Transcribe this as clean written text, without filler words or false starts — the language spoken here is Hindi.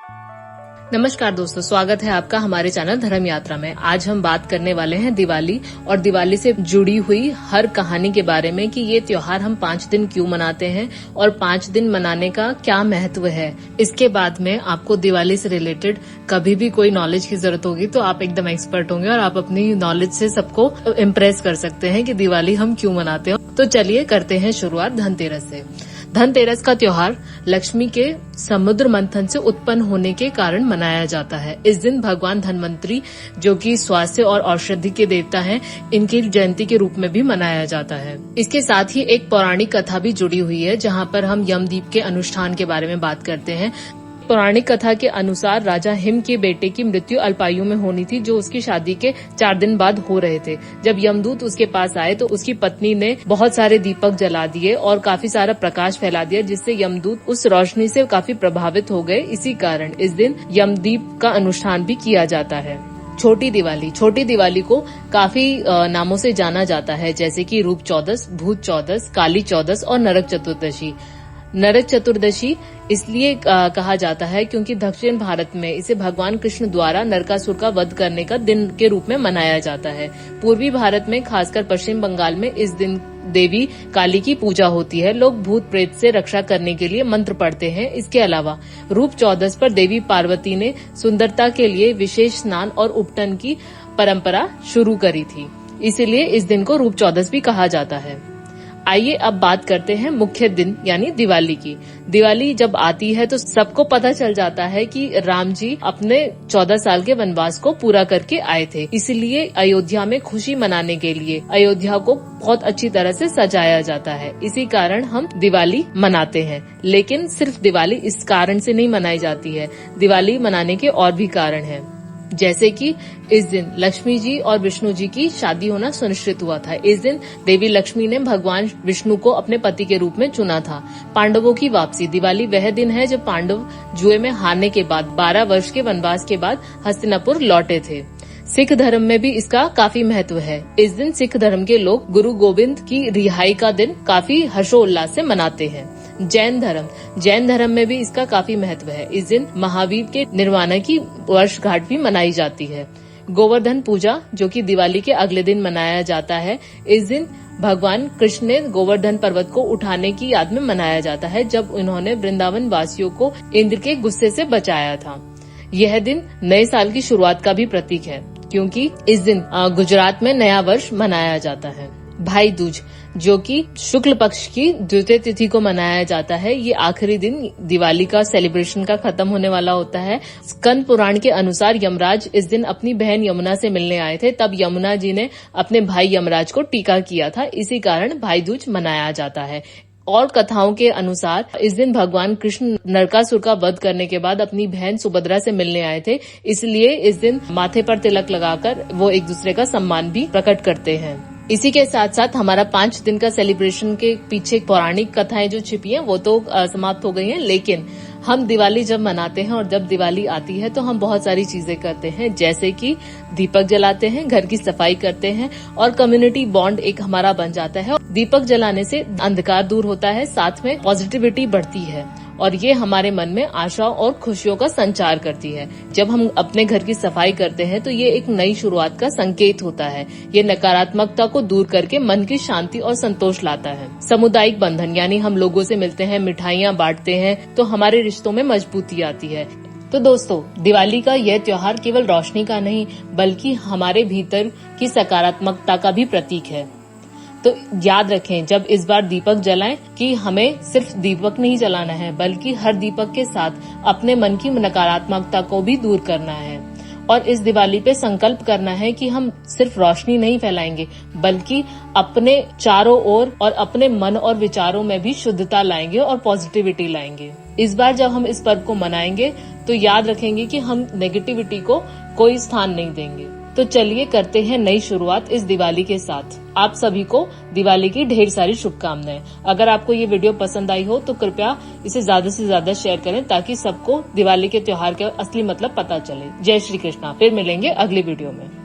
नमस्कार दोस्तों, स्वागत है आपका हमारे चैनल धर्म यात्रा में। आज हम बात करने वाले हैं दिवाली और दिवाली से जुड़ी हुई हर कहानी के बारे में कि ये त्योहार हम 5 दिन क्यों मनाते हैं और 5 दिन मनाने का क्या महत्व है। इसके बाद में आपको दिवाली से रिलेटेड कभी भी कोई नॉलेज की जरूरत होगी तो आप एकदम एक्सपर्ट होंगे और आप अपनी नॉलेज से सबको इम्प्रेस कर सकते हैं कि दिवाली हम क्यों मनाते हैं। तो चलिए करते हैं शुरुआत धनतेरस से। धनतेरस का त्योहार लक्ष्मी के समुद्र मंथन से उत्पन्न होने के कारण मनाया जाता है। इस दिन भगवान धन्वंतरी, जो कि स्वास्थ्य और औषधि के देवता हैं, इनकी जयंती के रूप में भी मनाया जाता है। इसके साथ ही एक पौराणिक कथा भी जुड़ी हुई है, जहां पर हम यमदीप के अनुष्ठान के बारे में बात करते हैं। पौराणिक कथा के अनुसार राजा हिम के बेटे की मृत्यु अल्पायु में होनी थी, जो उसकी शादी के 4 दिन बाद हो रहे थे। जब यमदूत उसके पास आए तो उसकी पत्नी ने बहुत सारे दीपक जला दिए और काफी सारा प्रकाश फैला दिया, जिससे यमदूत उस रोशनी से काफी प्रभावित हो गए। इसी कारण इस दिन यमदीप का अनुष्ठान भी किया जाता है। छोटी दिवाली को काफी नामों से जाना जाता है, जैसे कि रूप चौदस, भूत चौदस, काली चौदस और नरक चतुर्दशी। नरक चतुर्दशी इसलिए कहा जाता है क्योंकि दक्षिण भारत में इसे भगवान कृष्ण द्वारा नरकासुर का वध करने का दिन के रूप में मनाया जाता है। पूर्वी भारत में, खासकर पश्चिम बंगाल में, इस दिन देवी काली की पूजा होती है। लोग भूत प्रेत से रक्षा करने के लिए मंत्र पढ़ते हैं। इसके अलावा रूप चौदस पर देवी पार्वती ने सुंदरता के लिए विशेष स्नान और उपटन की परंपरा शुरू करी थी, इसीलिए इस दिन को रूप चौदस भी कहा जाता है। आइए अब बात करते हैं मुख्य दिन यानी दिवाली की। दिवाली जब आती है तो सबको पता चल जाता है कि राम जी अपने 14 साल के वनवास को पूरा करके आए थे। इसलिए अयोध्या में खुशी मनाने के लिए अयोध्या को बहुत अच्छी तरह से सजाया जाता है। इसी कारण हम दिवाली मनाते हैं। लेकिन सिर्फ दिवाली इस कारण से नहीं मनाई जाती है। दिवाली मनाने के और भी कारण हैं, जैसे कि इस दिन लक्ष्मी जी और विष्णु जी की शादी होना सुनिश्चित हुआ था। इस दिन देवी लक्ष्मी ने भगवान विष्णु को अपने पति के रूप में चुना था। पांडवों की वापसी। दिवाली वह दिन है जब पांडव जुए में हारने के बाद 12 वर्ष के वनवास के बाद हस्तिनापुर लौटे थे। सिख धर्म में भी इसका काफी महत्व है। इस दिन सिख धर्म के लोग गुरु गोविंद की रिहाई का दिन काफी हर्षोल्लास से मनाते हैं। जैन धर्म में भी इसका काफी महत्व है। इस दिन महावीर के निर्वाण की वर्षगांठ भी मनाई जाती है। गोवर्धन पूजा, जो कि दिवाली के अगले दिन मनाया जाता है। इस दिन भगवान कृष्ण ने गोवर्धन पर्वत को उठाने की याद में मनाया जाता है, जब उन्होंने वृंदावन वासियों को इंद्र के गुस्से से बचाया था। यह दिन नए साल की शुरुआत का भी प्रतीक है, क्योंकि इस दिन गुजरात में नया वर्ष मनाया जाता है। भाई दूज, जो कि शुक्ल पक्ष की द्वितीय तिथि को मनाया जाता है। ये आखिरी दिन दिवाली का सेलिब्रेशन का खत्म होने वाला होता है। स्कंद पुराण के अनुसार यमराज इस दिन अपनी बहन यमुना से मिलने आए थे। तब यमुना जी ने अपने भाई यमराज को टीका किया था। इसी कारण भाई दूज मनाया जाता है। और कथाओं के अनुसार इस दिन भगवान कृष्ण नरकासुर का वध करने के बाद अपनी बहन सुभद्रा से मिलने आए थे, इसलिए इस दिन माथे पर तिलक लगाकर वो एक दूसरे का सम्मान भी प्रकट करते हैं। इसी के साथ साथ हमारा 5 दिन का सेलिब्रेशन के पीछे पौराणिक कथाएं जो छिपी हैं वो तो समाप्त हो गई हैं, लेकिन हम दिवाली जब मनाते हैं और जब दिवाली आती है तो हम बहुत सारी चीजें करते हैं, जैसे कि दीपक जलाते हैं, घर की सफाई करते हैं और कम्युनिटी बॉन्ड एक हमारा बन जाता है। दीपक जलाने से अंधकार दूर होता है, साथ में पॉजिटिविटी बढ़ती है और ये हमारे मन में आशा और खुशियों का संचार करती है। जब हम अपने घर की सफाई करते हैं तो ये एक नई शुरुआत का संकेत होता है। ये नकारात्मकता को दूर करके मन की शांति और संतोष लाता है। सामुदायिक बंधन, यानी हम लोगों से मिलते हैं, मिठाइयाँ बांटते हैं, तो हमारे रिश्तों में मजबूती आती है। तो दोस्तों, दिवाली का यह त्योहार केवल रोशनी का नहीं बल्कि हमारे भीतर की सकारात्मकता का भी प्रतीक है। तो याद रखें, जब इस बार दीपक जलाएं, कि हमें सिर्फ दीपक नहीं जलाना है बल्कि हर दीपक के साथ अपने मन की नकारात्मकता को भी दूर करना है। और इस दिवाली पे संकल्प करना है कि हम सिर्फ रोशनी नहीं फैलाएंगे बल्कि अपने चारों ओर और अपने मन और विचारों में भी शुद्धता लाएंगे और पॉजिटिविटी लाएंगे। इस बार जब हम इस पर्व को मनाएंगे तो याद रखेंगे कि हम नेगेटिविटी को कोई स्थान नहीं देंगे। तो चलिए करते हैं नई शुरुआत इस दिवाली के साथ। आप सभी को दिवाली की ढेर सारी शुभकामनाएं। अगर आपको ये वीडियो पसंद आई हो तो कृपया इसे ज्यादा से ज्यादा शेयर करें, ताकि सबको दिवाली के त्योहार का असली मतलब पता चले। जय श्री कृष्णा। फिर मिलेंगे अगली वीडियो में।